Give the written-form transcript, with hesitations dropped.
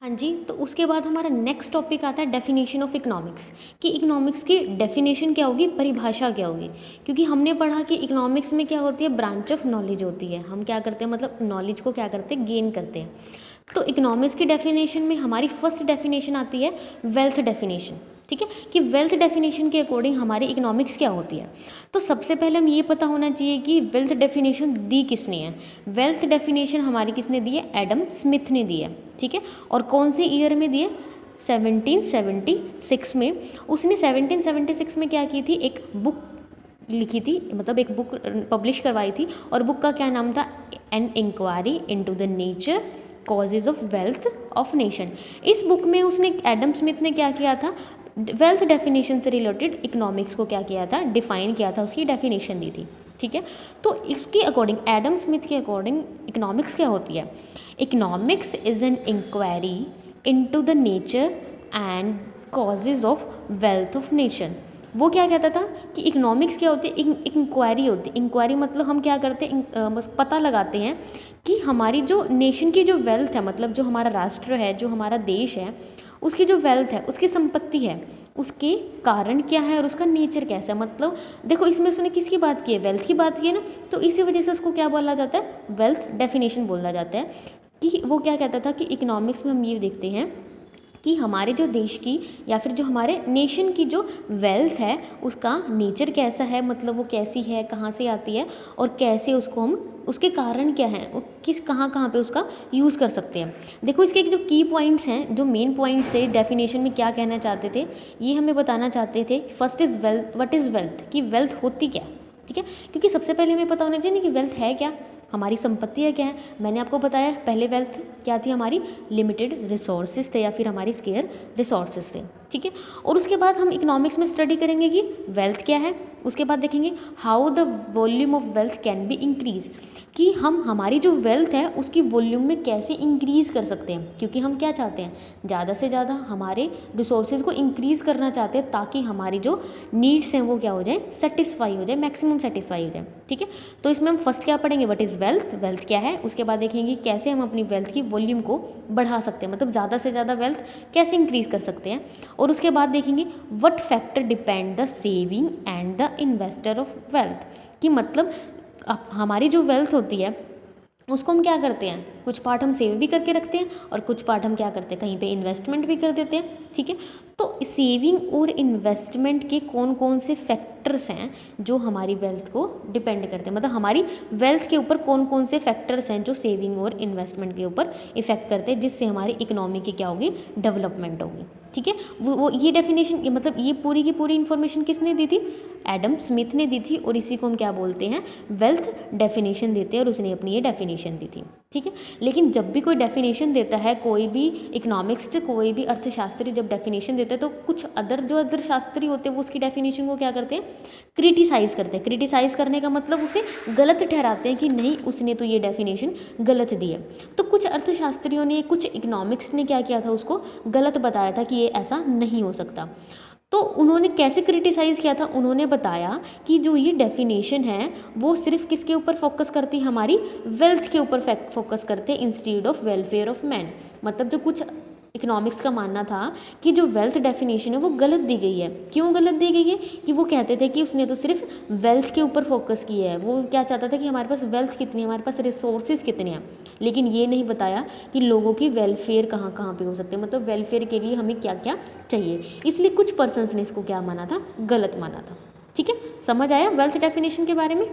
हाँ जी, तो उसके बाद हमारा नेक्स्ट टॉपिक आता है डेफिनेशन ऑफ इकोनॉमिक्स, कि इकोनॉमिक्स की डेफिनेशन क्या होगी, परिभाषा क्या होगी। क्योंकि हमने पढ़ा कि इकोनॉमिक्स में क्या होती है, ब्रांच ऑफ नॉलेज होती है। हम क्या करते हैं, मतलब नॉलेज को क्या करते हैं, गेन करते हैं। तो इकोनॉमिक्स की डेफिनेशन में हमारी फर्स्ट डेफिनेशन आती है वेल्थ डेफिनेशन। ठीक है, कि वेल्थ डेफिनेशन के अकॉर्डिंग हमारी इकोनॉमिक्स क्या होती है। तो सबसे पहले हम ये पता होना चाहिए कि वेल्थ डेफिनेशन दी किसने है। वेल्थ डेफिनेशन हमारी किसने दी है, एडम स्मिथ ने दी है। ठीक है, और कौन से ईयर में दी है, 1776 में। उसने 1776 में क्या की थी, एक बुक लिखी थी, मतलब एक बुक पब्लिश करवाई थी, और बुक का क्या नाम था, an inquiry into the nature causes of wealth of nation. इस बुक में उसने, एडम स्मिथ ने क्या किया था, वेल्थ डेफिनेशन से रिलेटेड इकोनॉमिक्स को क्या किया था, डिफाइन किया था, उसकी डेफिनेशन दी थी। ठीक है, तो इसके अकॉर्डिंग, एडम स्मिथ के अकॉर्डिंग इकोनॉमिक्स क्या होती है। Economics is an inquiry into the nature and causes of wealth of nation. वो क्या कहता था कि इकोनॉमिक्स क्या होती है, इंक्वायरी होती है। इंक्वायरी मतलब हम क्या करते हैं, बस पता लगाते हैं कि हमारी जो नेशन की जो वेल्थ है, मतलब जो हमारा राष्ट्र है, जो हमारा देश है, उसकी जो वेल्थ है, उसकी संपत्ति है, उसके कारण क्या है और उसका नेचर कैसा है। मतलब देखो, इसमें उसने किसकी बात की है, वेल्थ की बात की है ना, तो इसी वजह से उसको क्या बोला जाता है, वेल्थ डेफिनेशन बोला जाता है। कि वो क्या कहता था कि इकोनॉमिक्स में हम ये देखते हैं कि हमारे जो देश की या फिर जो हमारे नेशन की जो वेल्थ है, उसका नेचर कैसा है, मतलब वो कैसी है, कहाँ से आती है, और कैसे उसको हम, उसके कारण क्या हैं, किस कहाँ पे उसका यूज़ कर सकते हैं। देखो, इसके जो की पॉइंट्स हैं, जो मेन पॉइंट्स है डेफिनेशन में क्या कहना चाहते थे, ये हमें बताना चाहते थे। First is wealth, what is wealth, कि वेल्थ होती क्या। ठीक है, क्योंकि सबसे पहले हमें पता होना चाहिए ना कि वेल्थ है क्या, हमारी संपत्ति है क्या है। मैंने आपको बताया पहले वेल्थ क्या थी, हमारी लिमिटेड रिसोर्सेज थे या फिर हमारी स्केयर रिसोर्सेज थे। ठीक है, और उसके बाद हम इकोनॉमिक्स में स्टडी करेंगे कि वेल्थ क्या है। उसके बाद देखेंगे how the volume of wealth can be increase, कि हम हमारी जो वेल्थ है उसकी वॉल्यूम में कैसे इंक्रीज़ कर सकते हैं। क्योंकि हम क्या चाहते हैं, ज़्यादा से ज़्यादा हमारे रिसोर्सेज को इंक्रीज़ करना चाहते हैं, ताकि हमारी जो नीड्स हैं वो क्या हो जाए, सेटिस्फाई हो जाए, मैक्सिमम सेटिस्फाई हो जाए। ठीक है, तो इसमें हम फर्स्ट क्या पढ़ेंगे, व्हाट इज़ वेल्थ, वेल्थ क्या है। उसके बाद देखेंगे कैसे हम अपनी वेल्थ की वॉल्यूम को बढ़ा सकते हैं, मतलब ज़्यादा से ज़्यादा वेल्थ कैसे इंक्रीज़ कर सकते हैं। और उसके बाद देखेंगे what factor depend the saving and the investor of wealth, कि मतलब अब हमारी जो वेल्थ होती है उसको हम क्या करते हैं, कुछ पार्ट हम सेव भी करके रखते हैं और कुछ पार्ट हम क्या करते हैं, कहीं पे इन्वेस्टमेंट भी कर देते हैं। ठीक है, तो सेविंग और इन्वेस्टमेंट के कौन कौन से फैक्टर्स हैं जो हमारी वेल्थ को डिपेंड करते हैं, मतलब हमारी वेल्थ के ऊपर कौन कौन से फैक्टर्स हैं जो सेविंग और इन्वेस्टमेंट के ऊपर इफेक्ट करते हैं, जिससे हमारी इकोनॉमी की क्या होगी, डेवलपमेंट होगी। ठीक है, वो ये डेफिनेशन, मतलब ये पूरी की पूरी इन्फॉर्मेशन किसने दी थी, एडम स्मिथ ने दी थी, और इसी को हम क्या बोलते हैं, वेल्थ डेफिनेशन देते हैं, और उसने अपनी ये डेफिनेशन दी थी। ठीक है, लेकिन जब भी कोई डेफिनेशन देता है, कोई भी इकोनॉमिक्स, कोई भी अर्थशास्त्री जब डेफिनेशन देता है, तो कुछ अदर शास्त्री होते हैं वो उसकी डेफिनेशन को क्या करते हैं, क्रिटिसाइज़ करते हैं। क्रिटिसाइज़ करने का मतलब उसे गलत ठहराते हैं कि नहीं, उसने तो ये डेफिनेशन गलत दी है। तो कुछ अर्थशास्त्रियों ने, कुछ इकोनॉमिक्स ने क्या किया था, उसको गलत बताया था कि ये ऐसा नहीं हो सकता। तो उन्होंने कैसे क्रिटिसाइज़ किया था, उन्होंने बताया कि जो ये डेफिनेशन है वो सिर्फ किसके ऊपर फोकस करती है, हमारी वेल्थ के ऊपर फोकस करते हैं, instead of welfare of man. मतलब जो कुछ इकोनॉमिक्स का मानना था कि जो वेल्थ डेफिनेशन है वो गलत दी गई है। क्यों गलत दी गई है, कि वो कहते थे कि उसने तो सिर्फ वेल्थ के ऊपर फोकस किया है। वो क्या चाहता था कि हमारे पास वेल्थ कितनी है, हमारे पास रिसोर्सेज कितने हैं, लेकिन ये नहीं बताया कि लोगों की वेलफेयर कहाँ कहाँ पे हो सकते हैं, मतलब वेलफेयर के लिए हमें क्या क्या चाहिए। इसलिए कुछ पर्सन्स ने इसको क्या माना था, गलत माना था। ठीक है, समझ आया वेल्थ डेफिनेशन के बारे में।